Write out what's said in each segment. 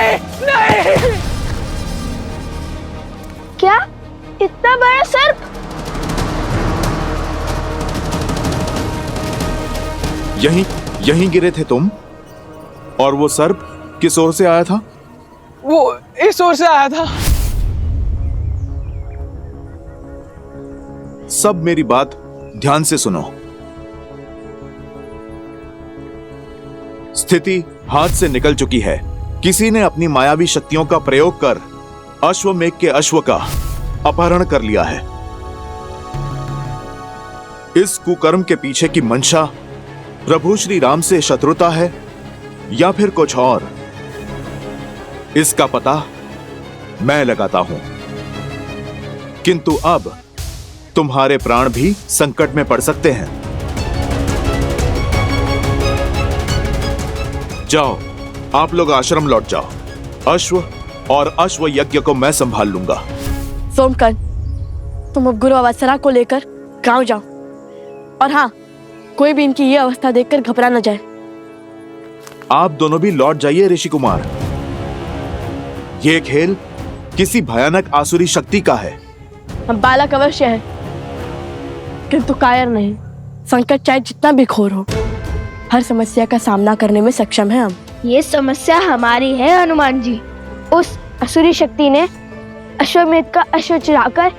नहीं नहीं। क्या इतना बड़ा सर्प? यहीं गिरे थे तुम? और वो सर्प किस ओर से आया था? वो इस ओर से आया था। सब मेरी बात ध्यान से सुनो। स्थिति हाथ से निकल चुकी है। किसी ने अपनी मायावी शक्तियों का प्रयोग कर अश्वमेघ के अश्व का अपहरण कर लिया है। इस कुकर्म के पीछे की मंशा प्रभु श्री राम से शत्रुता है या फिर कुछ और, इसका पता मैं लगाता हूं। किंतु अब तुम्हारे प्राण भी संकट में पड़ सकते हैं। जाओ, आप लोग आश्रम लौट जाओ। अश्व और अश्व यज्ञ को मैं संभाल लूंगा। सोमकन, तुम अब गुरु अवसरा को लेकर गांव जाओ। और हाँ, कोई भी इनकी ये अवस्था देखकर घबरा न जाए। आप दोनों भी लौट जाइए ऋषि कुमार। यह खेल किसी भयानक आसुरी शक्ति का है। हम बालक अवश्य है, किंतु कायर नहीं। संकट चाहे जितना भी घोर हो, हर समस्या का सामना करने में सक्षम है हम। ये समस्या हमारी है हनुमान जी। उस असुरी शक्ति ने अश्वमेध का अश्व चुराकर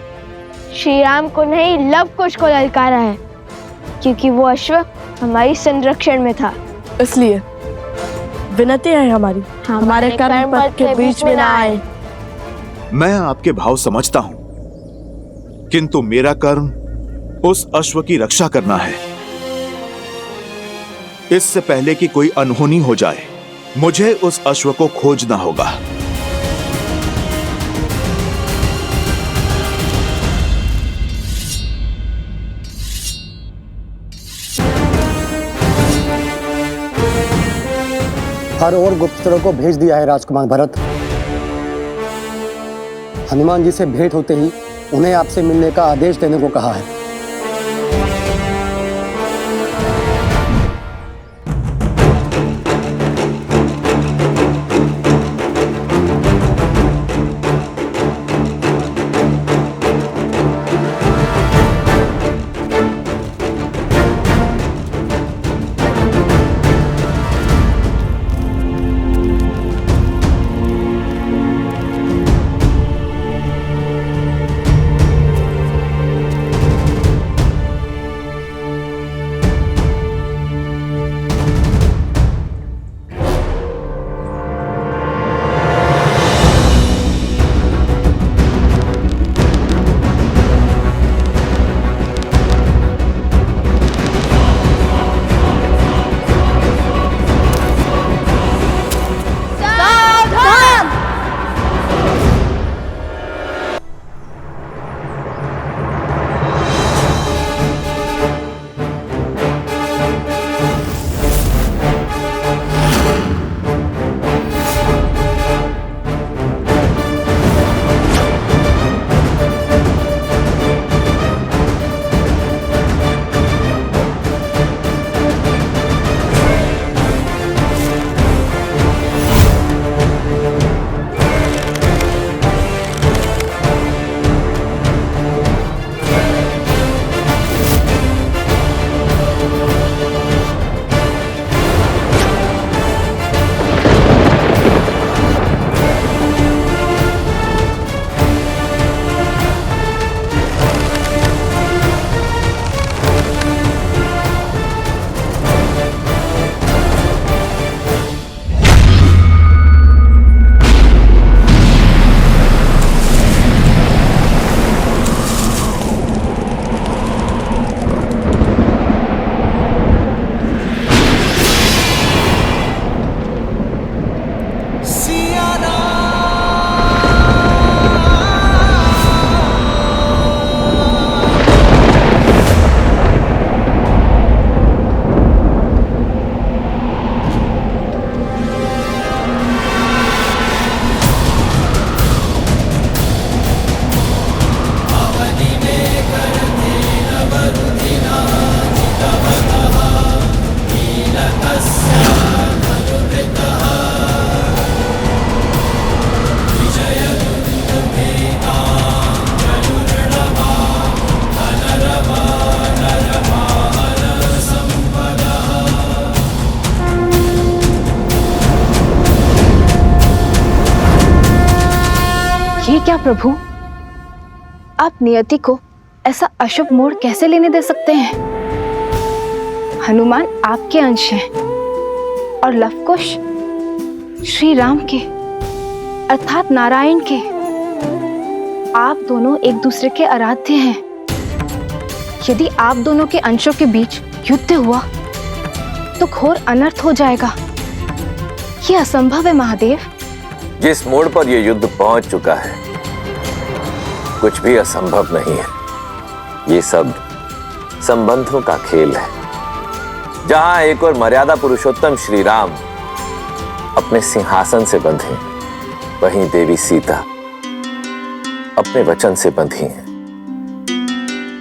श्री राम को नहीं, लव कुश को ललकारा है, क्योंकि वो अश्व हमारी संरक्षण में था। इसलिए विनती है हमारी, हमारे कर्म पथ के बीच में ना आए। मैं आपके भाव समझता हूं, किंतु मेरा कर्म उस अश्व की रक्षा करना है। इससे पहले कि कोई अनहोनी हो जाए, मुझे उस अश्व को खोजना होगा। हर ओर गुप्तचरों को भेज दिया है राजकुमार भरत। हनुमान जी से भेंट होते ही उन्हें आपसे मिलने का आदेश देने को कहा है। प्रभु, आप नियति को ऐसा अशुभ मोड़ कैसे लेने दे सकते हैं? हनुमान आपके अंश हैं और लवकुश श्री राम के अर्थात नारायण के। आप दोनों एक दूसरे के आराध्य हैं। यदि आप दोनों के अंशों के बीच युद्ध हुआ तो घोर अनर्थ हो जाएगा। ये असंभव है महादेव। जिस मोड़ पर यह युद्ध पहुंच चुका है, कुछ भी असंभव नहीं है। ये सब संबंधों का खेल है। जहां एक और मर्यादा पुरुषोत्तम श्री राम अपने सिंहासन से बंधे, वहीं देवी सीता अपने वचन से बंधी हैं।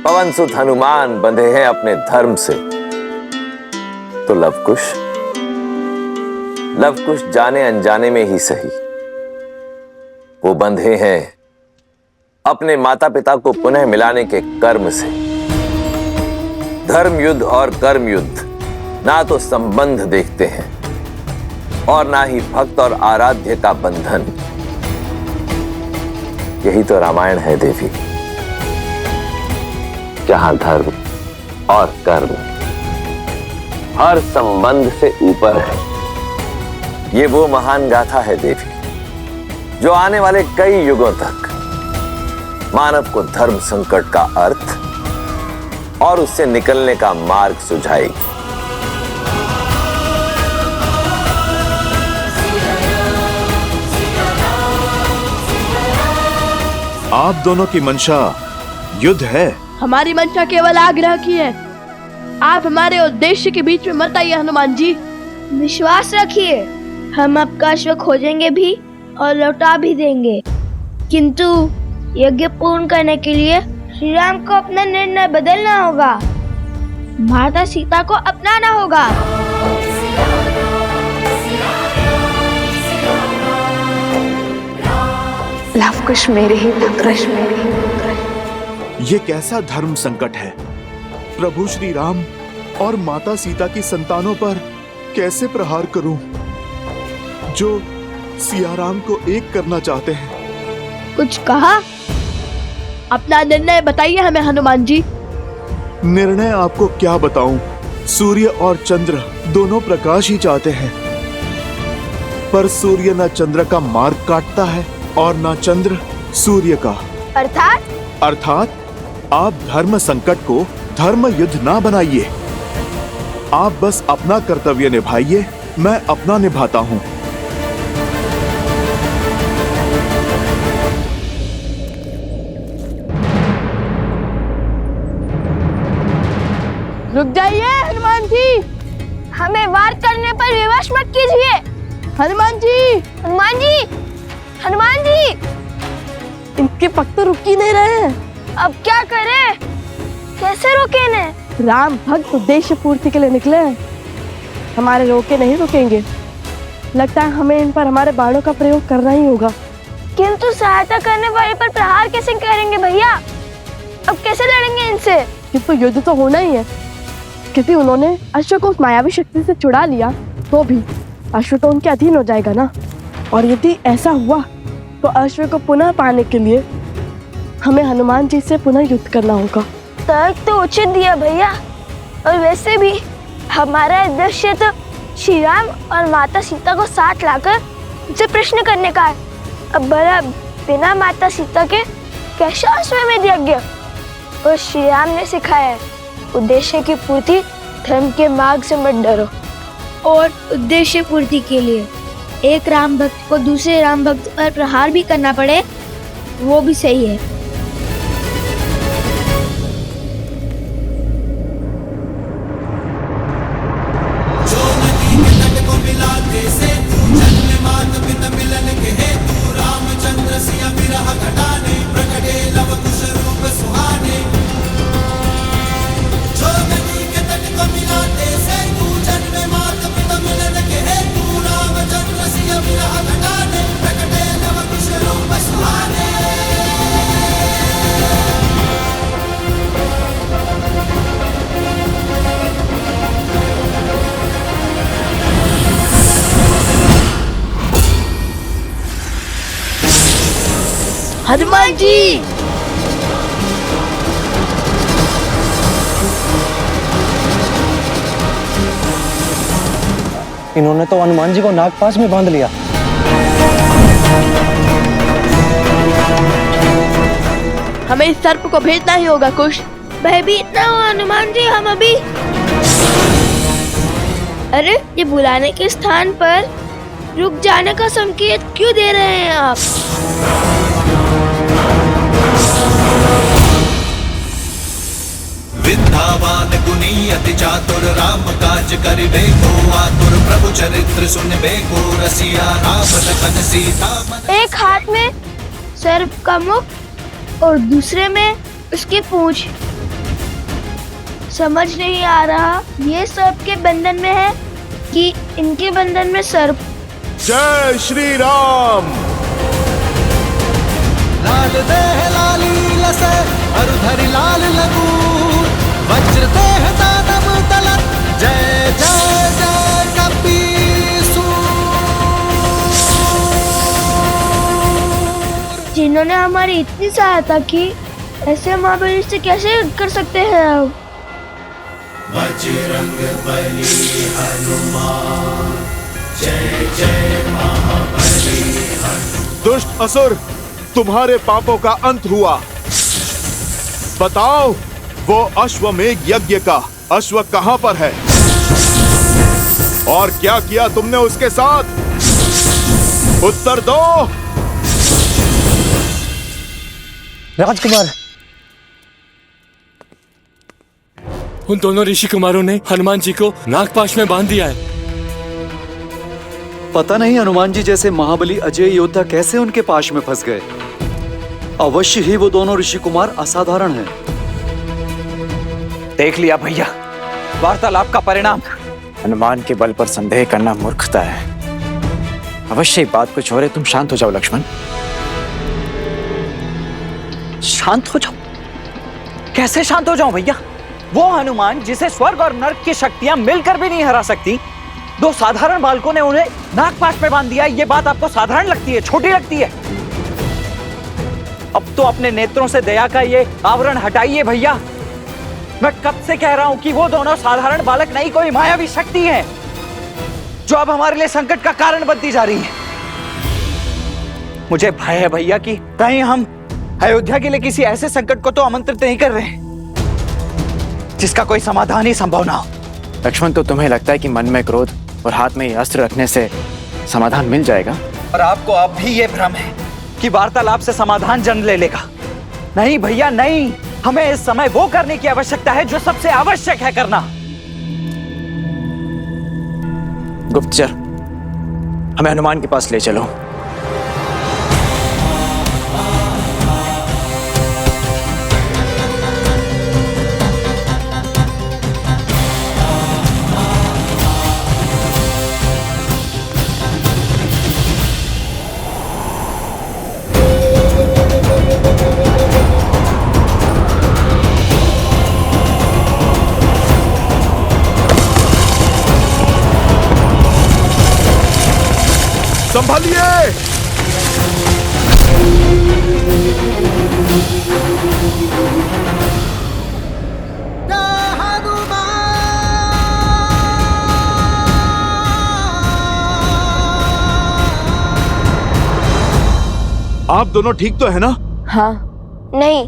पवन सुत हनुमान बंधे हैं अपने धर्म से, तो लवकुश जाने अनजाने में ही सही, वो बंधे हैं अपने माता पिता को पुनः मिलाने के कर्म से। धर्म युद्ध और कर्म युद्ध ना तो संबंध देखते हैं और ना ही भक्त और आराध्य का बंधन। यही तो रामायण है देवी, जहां धर्म और कर्म हर संबंध से ऊपर है। ये वो महान गाथा है देवी, जो आने वाले कई युगों तक मानव को धर्म संकट का अर्थ और उससे निकलने का मार्ग सुझाएगी। आप दोनों की मंशा युद्ध है। हमारी मंशा केवल आग्रह की है। आप हमारे उद्देश्य के बीच में मत आइए हनुमान जी। विश्वास रखिए, हम आपका अश्व खोजेंगे भी और लौटा भी देंगे, किंतु यज्ञ पूर्ण करने के लिए श्री राम को अपना निर्णय बदलना होगा। माता सीता को अपनाना होगा। लवकुश मेरे ही पुत्र, ये कैसा धर्म संकट है? प्रभु श्री राम और माता सीता की संतानों पर कैसे प्रहार करूं, जो सिया राम को एक करना चाहते हैं? कुछ कहा? अपना निर्णय बताइए हमें हनुमान जी। निर्णय आपको क्या बताऊं? सूर्य और चंद्र दोनों प्रकाश ही चाहते हैं, पर सूर्य न चंद्र का मार्ग काटता है और न चंद्र सूर्य का। अर्थात आप धर्म संकट को धर्म युद्ध ना बनाइए। आप बस अपना कर्तव्य निभाइए, मैं अपना निभाता हूं। रुक जाइए हनुमान जी। हमें वार करने पर विवश मत कीजिए। हनुमान जी, हनुमान जी, हनुमान जी, इनके पग तो रुक ही नहीं रहे हैं। अब क्या करें? कैसे रोके इन्हें? राम भक्त उद्देश्य पूर्ति के लिए निकले हैं, हमारे रोके नहीं रुकेंगे। लगता है हमें इन पर हमारे बाणों का प्रयोग करना ही होगा। किंतु सहायता करने वाले पर प्रहार कैसे करेंगे भैया? अब कैसे लड़ेंगे इनसे? किंतु युद्ध तो होना ही है, क्योंकि उन्होंने अश्व को उस मायावी शक्ति से छुड़ा लिया, तो भी अश्व तो उनके अधीन हो जाएगा ना। और यदि ऐसा हुआ तो अश्व को पुनः पाने के लिए हमें हनुमान जी से पुनः युद्ध करना होगा। तर्क तो उचित दिया भैया, और वैसे भी हमारा उद्देश्य तो श्री राम और माता सीता को साथ लाकर उनसे प्रश्न करने का है। अब भला बिना माता सीता के कैसा अश्वमेध यज्ञ? और श्री राम ने सिखाया है, उद्देश्य की पूर्ति धर्म के मार्ग से मत डरो। और उद्देश्य पूर्ति के लिए एक राम भक्त को दूसरे राम भक्त पर प्रहार भी करना पड़े, वो भी सही है। हनुमान जी। इन्होंने तो हनुमान जी को नागपाश में बांध लिया। हमें इस सर्प को भेजना ही होगा कुश। भयभीत ना हो हनुमान जी, हम अभी। अरे ये बुलाने के स्थान पर रुक जाने का संकेत क्यों दे रहे हैं आप? विद्यावान गुणी अति चातुर राम काज करिबे को आतुर प्रभु चरित्र सुनबे को रसिया राम लखन सीता मन। एक हाथ में सर्प का मुख और दूसरे में उसकी पूंछ। समझ नहीं आ रहा ये सर्प के बंधन में है कि इनके बंधन में सर्प। जय श्री राम। लाल देह लाली लसे अरुधरि लाल लगू वज्र देह दानव तलत जय जय जय कपीसु। जिन्होंने हमारी इतनी सहायता की, ऐसे महाबली से कैसे युद्ध कर सकते हैं आप? बजरंग बली हनुमान जय जय महाबली हनुमान। दुष्ट असुर, तुम्हारे पापों का अंत हुआ। बताओ वो अश्वमेघ यज्ञ का अश्व कहां पर है और क्या किया तुमने उसके साथ? उत्तर दो। राजकुमार, उन दोनों ऋषि कुमारों ने हनुमान जी को नागपाश में बांध दिया है। पता नहीं हनुमान जी जैसे महाबली अजय योद्धा कैसे उनके पाश में फंस गए। अवश्य ही वो दोनों ऋषि कुमार असाधारण हैं। देख लिया भैया, वार्तालाप का परिणाम। हनुमान के बल पर संदेह करना मूर्खता है। अवश्य बात कुछ और है। तुम शांत हो जाओ लक्ष्मण, शांत हो जाओ। कैसे शांत हो जाऊं भैया? वो हनुमान जिसे स्वर्ग और नर्क की शक्तियां मिलकर भी नहीं हरा सकती, दो साधारण बालकों ने उन्हें नागपाश में बांध दिया। ये बात आपको साधारण लगती है, छोटी लगती है? अब तो अपने नेत्रों से दया का ये आवरण हटाइए भैया। मैं कब से कह रहा हूं कि वो दोनों साधारण बालक नहीं, कोई मायावी शक्ति है जो अब हमारे लिए संकट का कारण बनती जा रही है। मुझे भय है भैया कि कहीं हम अयोध्या के लिए किसी ऐसे संकट को तो आमंत्रित नहीं कर रहे जिसका कोई समाधान ही संभव ना हो। लक्ष्मण, तो तुम्हें लगता है कि मन में क्रोध और हाथ में अस्त्र रखने से समाधान मिल जाएगा? और आपको अब भी ये भ्रम है कि वार्तालाप से समाधान जन्म ले लेगा। नहीं भैया नहीं, हमें इस समय वो करने की आवश्यकता है जो सबसे आवश्यक है करना। गुप्तचर, हमें हनुमान के पास ले चलो। संभालिए। आप दोनों ठीक तो है ना? हाँ। नहीं,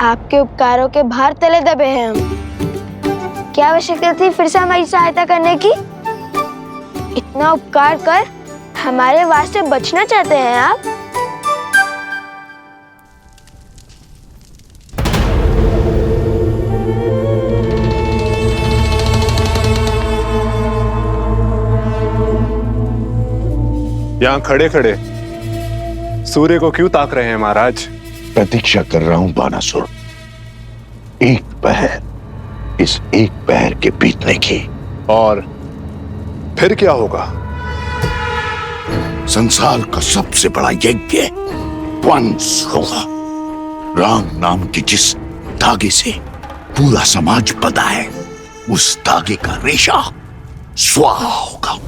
आपके उपकारों के भार तले दबे हैं हम। क्या आवश्यकता थी फिर से हमारी सहायता करने की? इतना उपकार कर हमारे वास्ते बचना चाहते हैं आप? यहाँ खड़े खड़े सूर्य को क्यों ताक रहे हैं महाराज? प्रतीक्षा कर रहा हूं बानासुर, एक पहर, इस एक पहर के बीतने की। और फिर क्या होगा? संसार का सबसे बड़ा यज्ञ वंश होगा। राम नाम की जिस धागे से पूरा समाज बंधा है, उस धागे का रेशा स्वाहा होगा,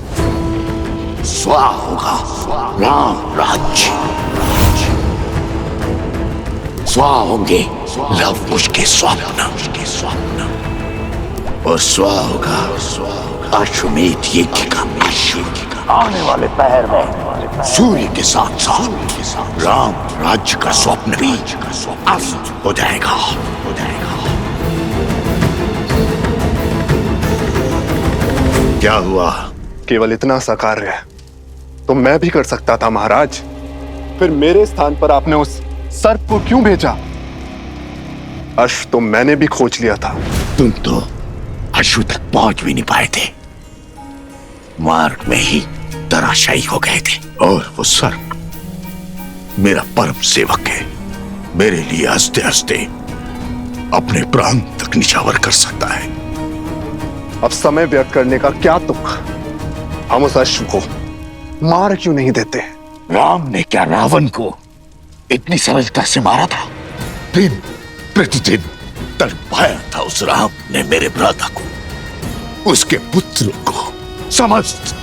स्वाहा होगा। राम राज्य स्वाहा होंगे लव कुश के स्वप्न, और स्वाहा होगा अश्वमेध यज्ञ का अश्व। आने वाले पहर में सूर्य के साथ साथ राम राज्य का स्वप्न भी अस्त हो जाएगा। क्या हुआ? केवल इतना सा कार्य तो मैं भी कर सकता था महाराज। फिर मेरे स्थान पर आपने उस सर्प को क्यों भेजा? अश्व तो मैंने भी खोज लिया था। तुम तो अश्व तक पहुंच भी नहीं पाए थे, मार्ग में ही धराशायी हो गए थे। और वो सर्प मेरा परम सेवक है, मेरे लिए हंसते हंसते अपने प्राण तक निछावर कर सकता है। अब समय व्यर्थ करने का क्या तुक? हम उस अश्व को मार क्यों नहीं देते? राम ने क्या रावण को इतनी सरलता से मारा था? दिन प्रतिदिन तड़पाया था उस राम ने मेरे भ्राता को, उसके पुत्र को, समस्त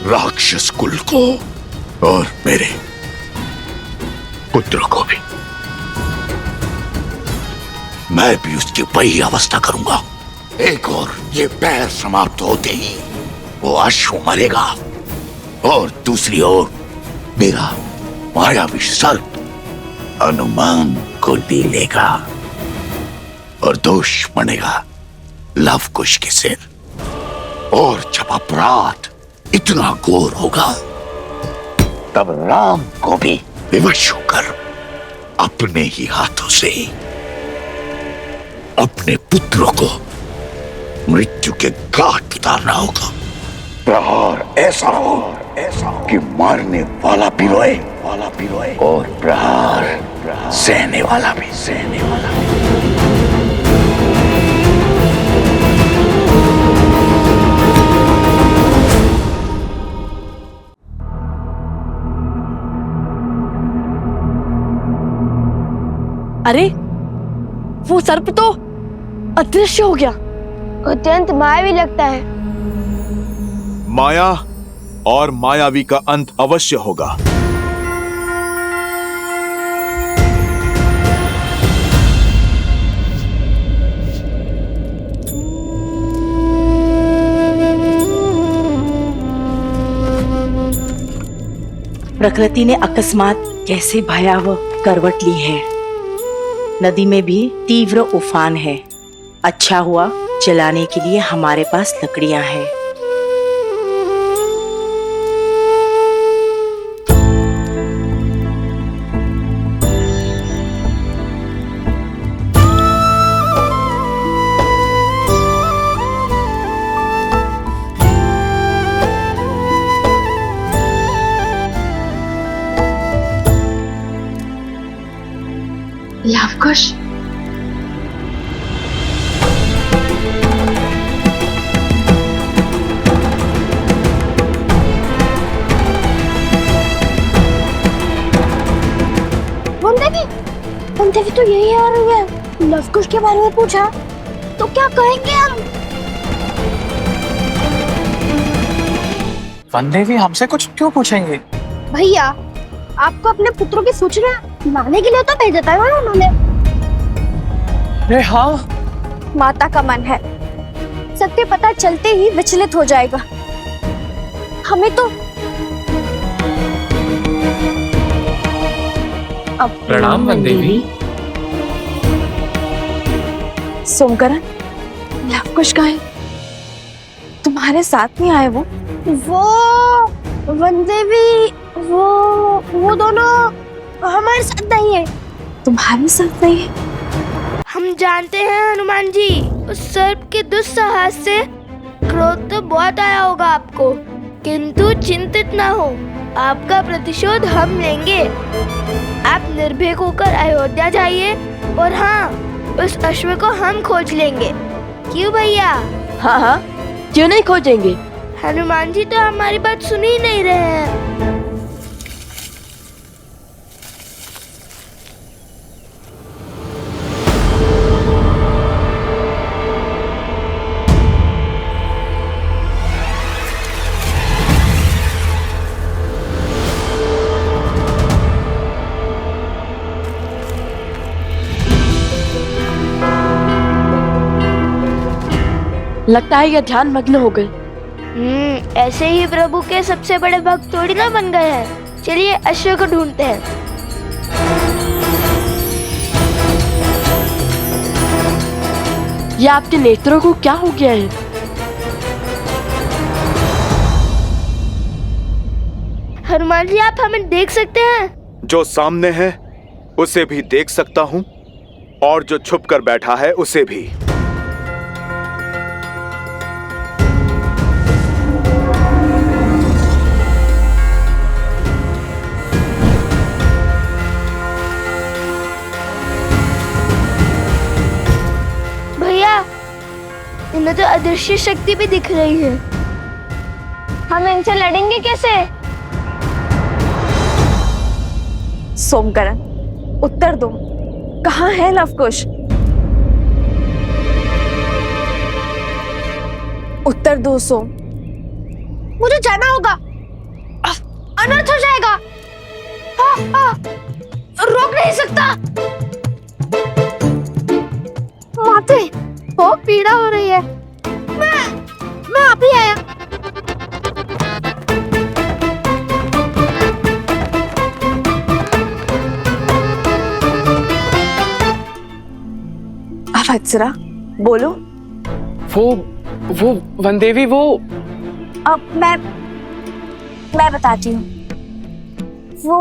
राक्षस कुल को, और मेरे पुत्र को भी। मैं भी उसकी वही अवस्था करूंगा। एक और ये पैर समाप्त होते ही वो अश्व मरेगा, और दूसरी ओर मेरा मायावी सर्प हनुमान को ले लेगा, और दोष बनेगा लव कुश के सिर। और जब अपराध इतना घोर होगा, तब राम को भी विवश होकर अपने ही हाथों से अपने पुत्रों को मृत्यु के घाट उतारना होगा। प्रहार ऐसा हो कि मारने वाला भी रोए, और प्रहार सहने वाला भी। अरे वो सर्प तो अदृश्य हो गया। अत्यंत मायावी लगता है। माया और मायावी का अंत अवश्य होगा। प्रकृति ने अकस्मात कैसे भयावह करवट ली है। नदी में भी तीव्र उफान है। अच्छा हुआ जलाने के लिए हमारे पास लकड़ियां हैं। लवकुश, देवी तो यही आ रही है। लवकुश के बारे में पूछा तो क्या कहेंगे हम? वन देवी हमसे कुछ क्यों पूछेंगे? भैया, आपको अपने पुत्रों की सूचना लाने के लिए तो भेजा था ना उन्होंने। अरे हाँ, माता का मन है, सत्य पता चलते ही विचलित हो जाएगा। हमें तो प्रणाम वन देवी। सोमकरण, लवकुश कहाँ है? तुम्हारे साथ नहीं आए वो? वन देवी, वो दोनों हमारे साथ नहीं है। तुम्हारे साथ नहीं है? हम जानते हैं हनुमान जी, उस सर्प के दुस्साहस से क्रोध तो बहुत आया होगा आपको, किंतु चिंतित ना हो, आपका प्रतिशोध हम लेंगे। आप निर्भीक होकर अयोध्या जाइए, और हाँ, उस अश्व को हम खोज लेंगे। क्यों भैया? हाँ हाँ, क्यों नहीं खोजेंगे? हनुमान जी तो हमारी बात सुन ही नहीं रहे हैं। लगता है ये ध्यान मग्न हो गए। ऐसे ही प्रभु के सबसे बड़े भक्त थोड़ी ना बन गए हैं। चलिए अश्व को ढूंढते हैं। ये आपके नेत्रों को क्या हो गया है? हनुमान जी, आप हमें देख सकते हैं? जो सामने है उसे भी देख सकता हूं और जो छुप कर बैठा है उसे भी। भैया, इन्हें तो अदृश्य शक्ति भी दिख रही है। हम इनसे लड़ेंगे कैसे? सोमकरण, उत्तर दो, कहाँ है लवकुश? उत्तर दो सोम। मुझे जाना होगा, अनर्थ हो जाएगा। रोक नहीं सकता। माते, बहुत पीड़ा हो रही है। मैं अभी आया। वत्सरा, बोलो। वो वनदेवी, वो अब मैं बताती हूँ। वो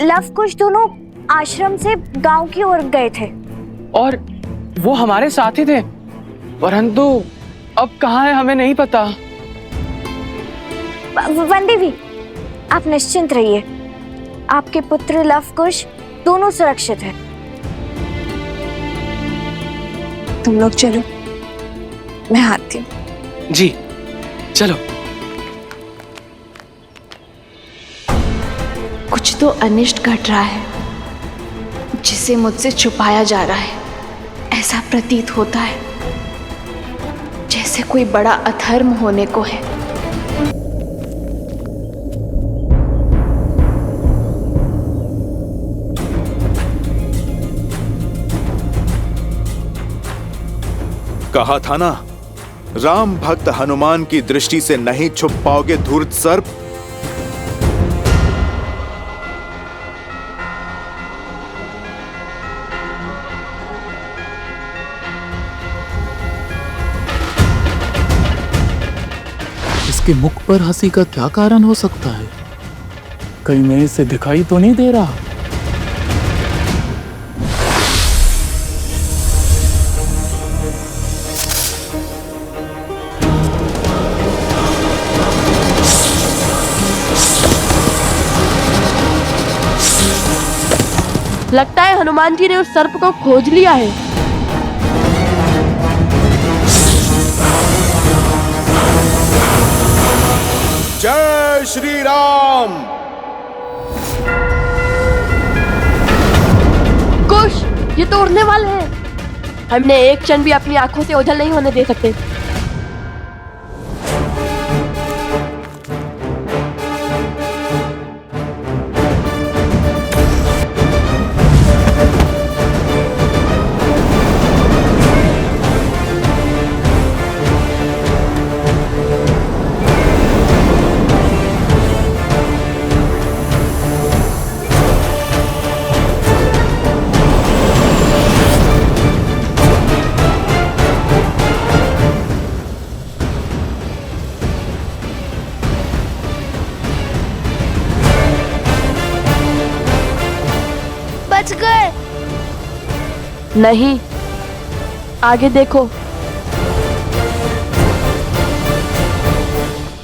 लवकुश दोनों आश्रम से गांव की ओर गए थे और वो हमारे साथ ही थे, परंतु अब कहाँ है हमें नहीं पता। वनदेवी, आप निश्चिंत रहिए। आपके पुत्र लवकुश दोनों सुरक्षित हैं। तुम लोग चलो, मैं आती हूँ। जी चलो। कुछ तो अनिष्ट घट रहा है जिसे मुझसे छुपाया जा रहा है। ऐसा प्रतीत होता है जैसे कोई बड़ा अधर्म होने को है। कहा था ना, राम भक्त हनुमान की दृष्टि से नहीं छुप पाओगे धूर्त सर्प। इसके मुख पर हंसी का क्या कारण हो सकता है? कहीं मेरे से दिखाई तो नहीं दे रहा? लगता है हनुमान जी ने उस सर्प को खोज लिया है। जय श्री राम। कुश, ये तो उड़ने वाले हैं। हमने एक क्षण भी अपनी आंखों से ओझल नहीं होने दे सकते। बच गए। नहीं, आगे देखो।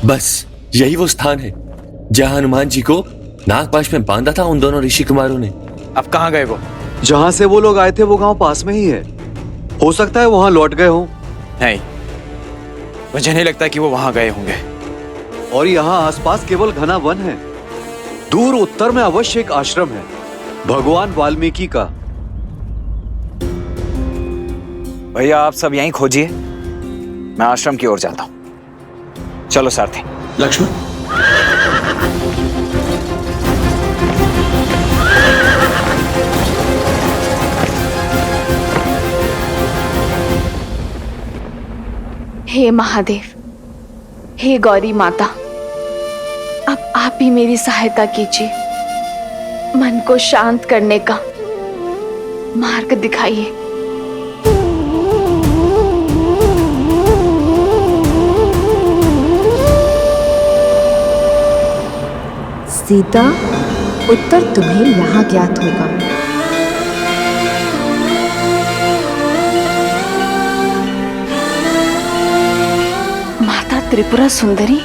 बस यही वो स्थान है जहां हनुमान जी को नागपाश में बांधा था उन दोनों ऋषि कुमारों ने। अब कहाँ गए वो? जहां से वो लोग आए थे वो गांव पास में ही है। हो सकता है वहां लौट गए हों। नहीं, मुझे नहीं लगता कि वो वहां गए होंगे। और यहाँ आसपास केवल घना वन है। दूर उत्तर में अवश्य एक आश्रम है, भगवान वाल्मीकि का। भैया आप सब यहीं खोजिए, मैं आश्रम की ओर जाता हूं। चलो सारथी। लक्ष्मण, हे महादेव, हे गौरी माता, अब आप ही मेरी सहायता कीजिए, मन को शांत करने का मार्ग दिखाइए। सीता, उत्तर तुम्हें यहाँ ज्ञात होगा। माता त्रिपुरा सुंदरी,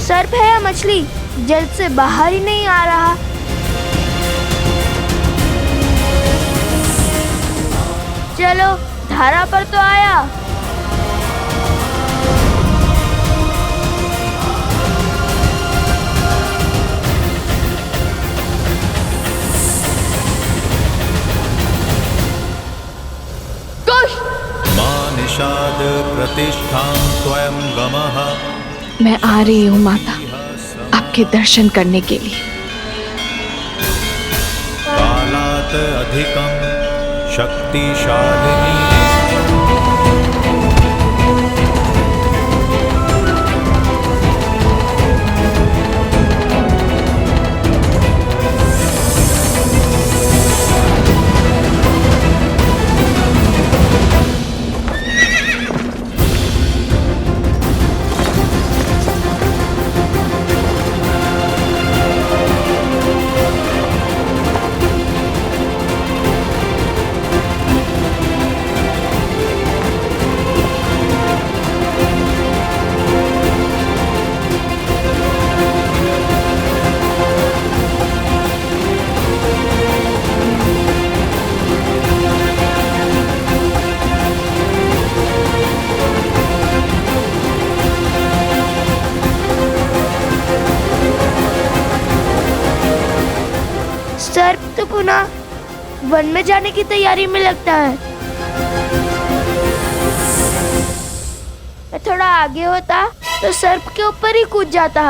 सर्प है या मछली, जल से बाहर ही नहीं आ रहा। चलो, धारा पर तो आया। मां निषाद प्रतिष्ठां त्वयं गमः। मैं आ रही हूँ माता, आपके दर्शन करने के लिए। कालात् अधिकं शक्तिशालिनी। सर्प तो पुनः वन में जाने की तैयारी में लगता है। मैं थोड़ा आगे होता तो सर्प के ऊपर ही कूद जाता।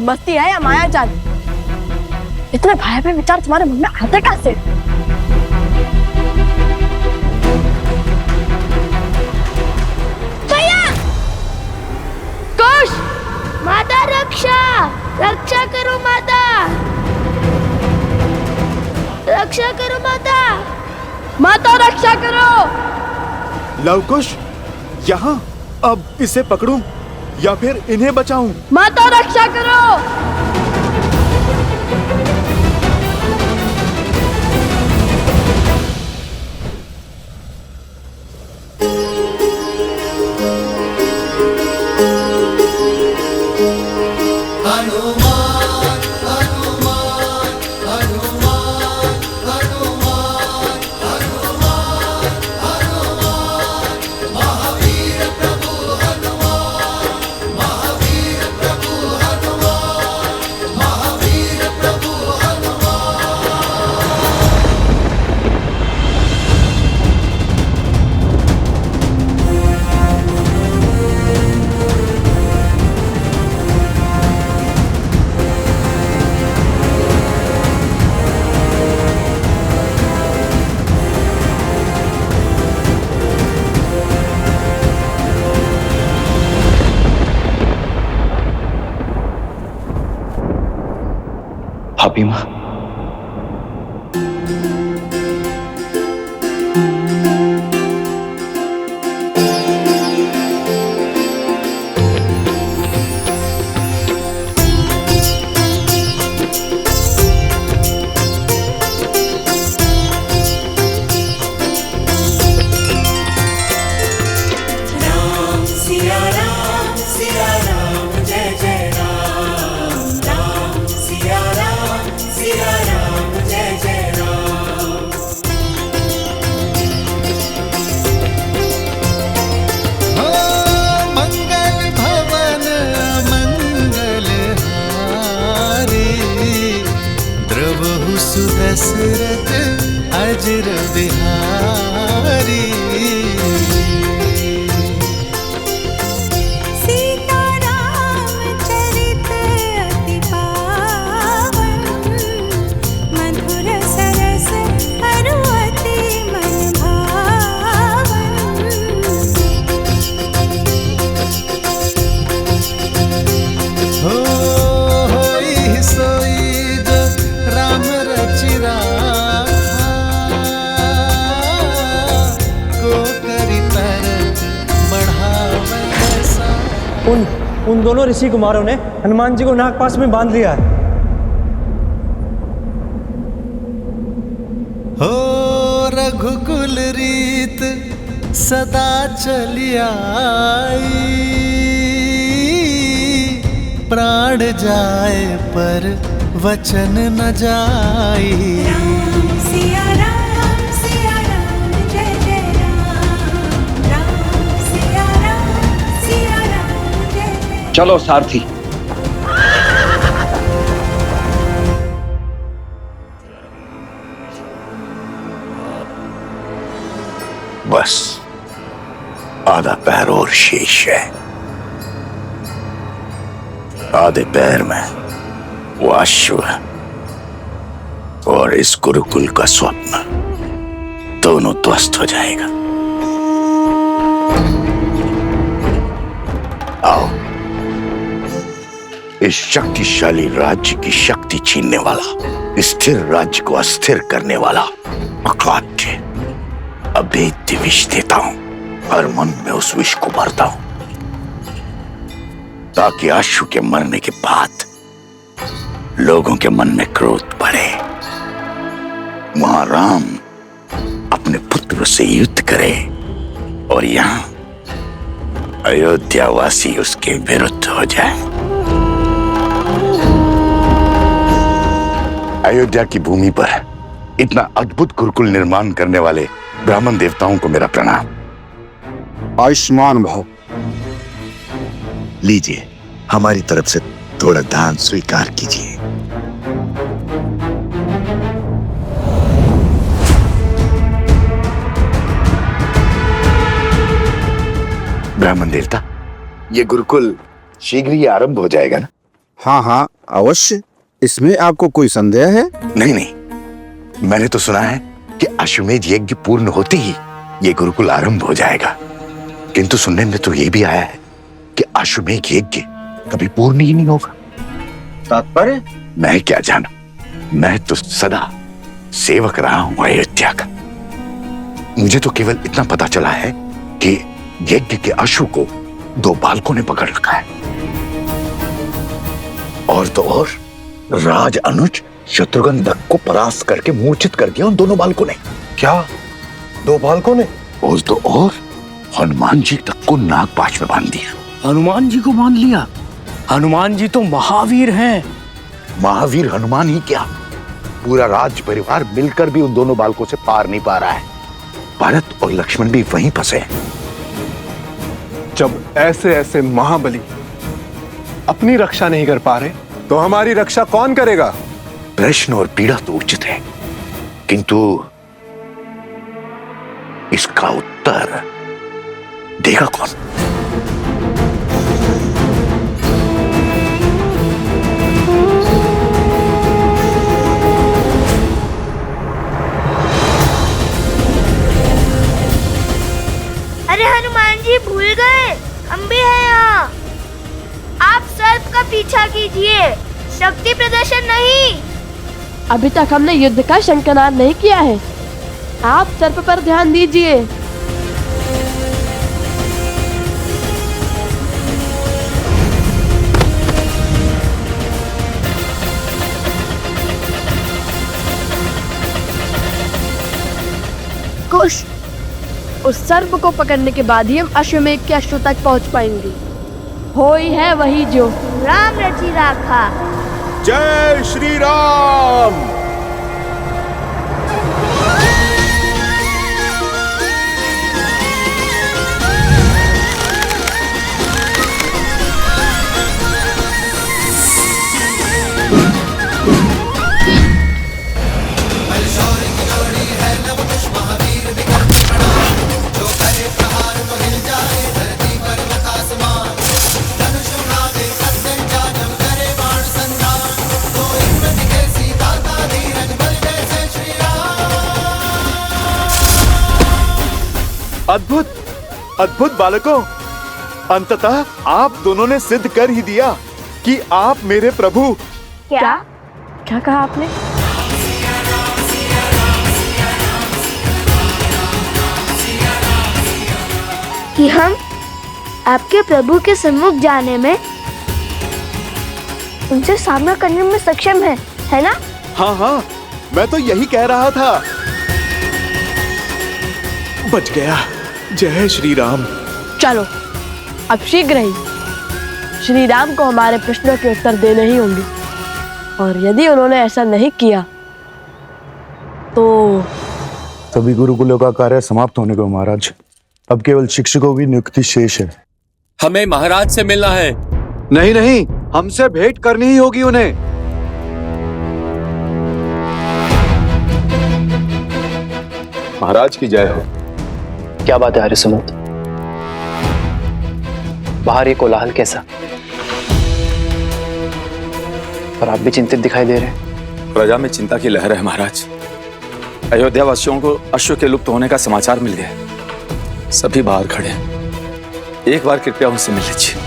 मस्ती है या मायाजाल? इतने भयावह विचार तुम्हारे मन में आते कैसे? भैया! कुश! माता रक्षा! रक्षा करो माता! रक्षा करो माता! माता रक्षा करो! लवकुश, यहाँ अब इसे पकड़ूं या फिर इन्हें बचाऊं? माता रक्षा करो! अभिमा, सिया राम जय जय राम, राम सिया राम, सिया दशरथ अजर बिहारी। उन दोनों ऋषि कुमारों ने हनुमान जी को नागपाश में बांध लिया है। हो रघुकुल रीत सदा चली आई, प्राण जाए पर वचन न जाई। राम सिया राम जय जय राम सिया राम जय जय। चलो सारथी। बस आधा पैर और शेष है। आधे पैर में वो अश्व और इस गुरुकुल का स्वप्न दोनों ध्वस्त हो जाएगा। आओ, इस शक्तिशाली राज्य की शक्ति छीनने वाला, स्थिर राज्य को अस्थिर करने वाला अकाट्य अभेद्य विष देता हूं। हर मन में उस विष को भरता हूं ताकि अश्व के मरने के बाद लोगों के मन में क्रोध बढ़े। वहां राम अपने पुत्र से युद्ध करे और यहां अयोध्यावासी उसके विरुद्ध हो जाए। अयोध्या की भूमि पर इतना अद्भुत गुरुकुल निर्माण करने वाले ब्राह्मण देवताओं को मेरा प्रणाम। आयुष्मान भव। लीजिए, हमारी तरफ से थोड़ा दान स्वीकार कीजिए। ब्राह्मण देवता, ये गुरुकुल शीघ्र ही आरंभ हो जाएगा ना? हाँ हाँ अवश्य। इसमें आपको कोई संदेह है? नहीं नहीं, मैंने तो सुना है कि अश्वमेध यज्ञ पूर्ण होते ही ये गुरुकुल आरंभ हो जाएगा, किंतु सुनने में तो ये भी आया है कि अश्वमेध यज्ञ कभी पूर्ण ही नहीं होगा। तात्पर्य? मैं क्या जानूं, मैं तो सदा सेवक रहा हूं अयोध्या का। मुझे तो केवल इतना पता चला है कि यज्ञ के अश्व को 2 बालकों ने पकड़ रखा है, और तो और राज अनुज शत्रुघ्न दत्त को परास्त करके मूर्छित कर दिया उन दोनों बालकों ने। क्या 2 बालकों ने? और तो और हनुमान जी तक को नागपाश में बांध दिया। हनुमान जी को बांध लिया? हनुमान जी तो महावीर हैं। महावीर हनुमान ही क्या, पूरा राज परिवार मिलकर भी उन दोनों बालकों से पार नहीं पा रहा है। भरत और लक्ष्मण भी वहीं फंसे हैं। जब ऐसे ऐसे महाबली अपनी रक्षा नहीं कर पा रहे, तो हमारी रक्षा कौन करेगा? प्रश्न और पीड़ा तो उचित है, किंतु इसका उत्तर देगा कौन? अरे हनुमान जी भूल गए, हम भी हैं यहाँ। आप सर्प का पीछा कीजिए, शक्ति प्रदर्शन नहीं। अभी तक हमने युद्ध का शंखनाद नहीं किया है, आप सर्प पर ध्यान दीजिए। कुश, उस सर्प को पकड़ने के बाद ही हम अश्वमेध के अश्व तक पहुंच पाएंगे। होई है वही जो राम रची राखा। जय श्री राम। अद्भुत, अद्भुत बालकों, अंततः आप दोनों ने सिद्ध कर ही दिया कि आप मेरे प्रभु। क्या क्या कहा आपने? कि हम आपके प्रभु के सम्मुख जाने में, उनसे सामना करने में सक्षम है ना? हाँ हाँ, मैं तो यही कह रहा था। बच गया। जय श्री राम। चलो अब शीघ्र ही श्री राम को हमारे प्रश्नों के उत्तर देने ही होंगे, और यदि उन्होंने ऐसा नहीं किया तो सभी गुरुकुलों का कार्य समाप्त होने को महाराज। अब केवल शिक्षकों की नियुक्ति शेष है। हमें महाराज से मिलना है। नहीं नहीं, हमसे भेंट करनी ही होगी उन्हें। महाराज की जय हो। क्या बात है आर्यसमुद? बाहर ये कोलाहल कैसा? और आप भी चिंतित दिखाई दे रहे हैं। प्रजा में चिंता की लहर है महाराज। अयोध्या वासियों को अश्व के लुप्त होने का समाचार मिल गया। सभी बाहर खड़े हैं। एक बार कृपया उनसे मिल लीजिए।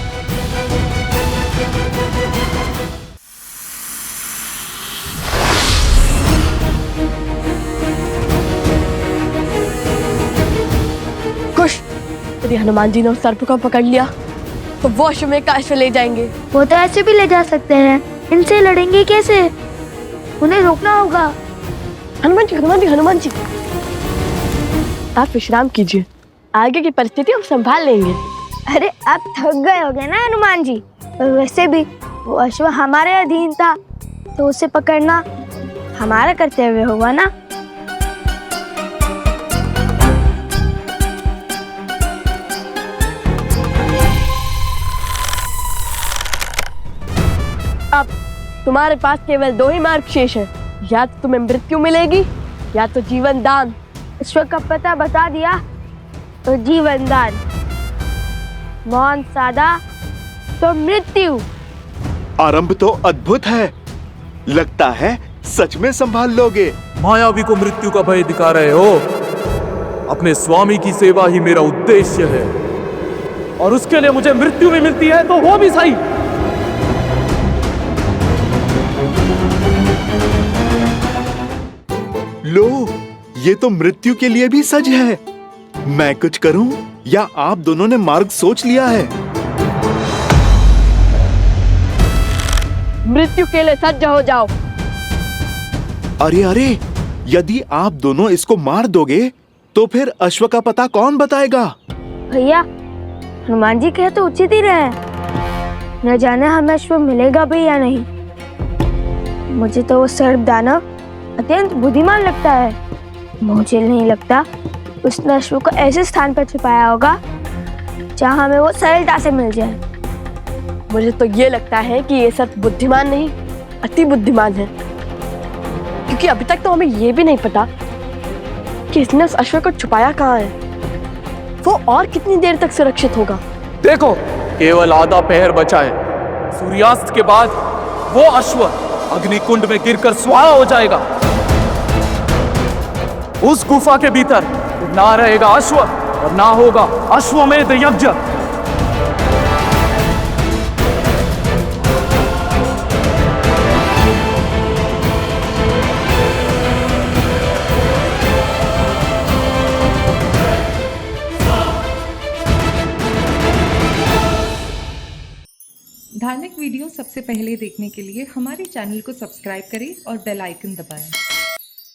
खुश, यदि हनुमान जी ने उस सर्प को पकड़ लिया तो वो अश्वमेध का अश्व ले जाएंगे। वो तो ऐसे भी ले जा सकते हैं, इनसे लड़ेंगे कैसे? उन्हें रोकना होगा। हनुमान जी, हनुमान जी, हनुमान जी, आप विश्राम कीजिए, आगे की परिस्थिति हम संभाल लेंगे। अरे आप थक गए होगे ना हनुमान जी। वैसे भी वो अश्व हमारे अधीन था, तो उसे पकड़ना हमारा कर्तव्य होगा ना। अब तुम्हारे पास केवल दो ही मार्ग शेष है, या तो तुम्हें मृत्यु मिलेगी या तो जीवन दान। ईश्वर का पता बता दिया तो जीवन दान, मौन साधा तो मृत्यु। आरंभ तो अद्भुत है, लगता है सच में संभाल लोगे। मायावी को मृत्यु का भय दिखा रहे हो। अपने स्वामी की सेवा ही मेरा उद्देश्य है, और उसके लिए मुझे मृत्यु भी मिलती है तो वो भी सही। लो, ये तो मृत्यु के लिए भी सज है। मैं कुछ करूं या आप दोनों ने मार्ग सोच लिया है? मृत्यु के लिए सज्ज हो जाओ। अरे अरे, यदि आप दोनों इसको मार दोगे तो फिर अश्व का पता कौन बताएगा? भैया, हनुमान जी कहे तो उचित ही रहे। न जाने हमें अश्व मिलेगा भी या नहीं। मुझे तो वो सर्प दानव अत्यंत बुद्धिमान लगता है। मुझे नहीं लगता उसने अश्व को ऐसे स्थान पर छुपाया होगा जहां हमें वो सरलता से मिल जाए। मुझे तो ये लगता है कि ये सर्प बुद्धिमान नहीं, अति बुद्धिमान है, क्योंकि अभी तक तो हमें ये भी नहीं पता कि इसने उस अश्व को छुपाया कहाँ है। वो और कितनी देर तक सुरक्षित होगा? देखो, केवल आधा पहर बचा है। सूर्यास्त के बाद वो अश्व अग्निकुंड में गिरकर स्वाहा हो जाएगा। उस गुफा के भीतर ना रहेगा अश्व और ना होगा अश्वमेध यज्ञ। धार्मिक वीडियो सबसे पहले देखने के लिए हमारे चैनल को सब्सक्राइब करें और बेल आइकन दबाएं।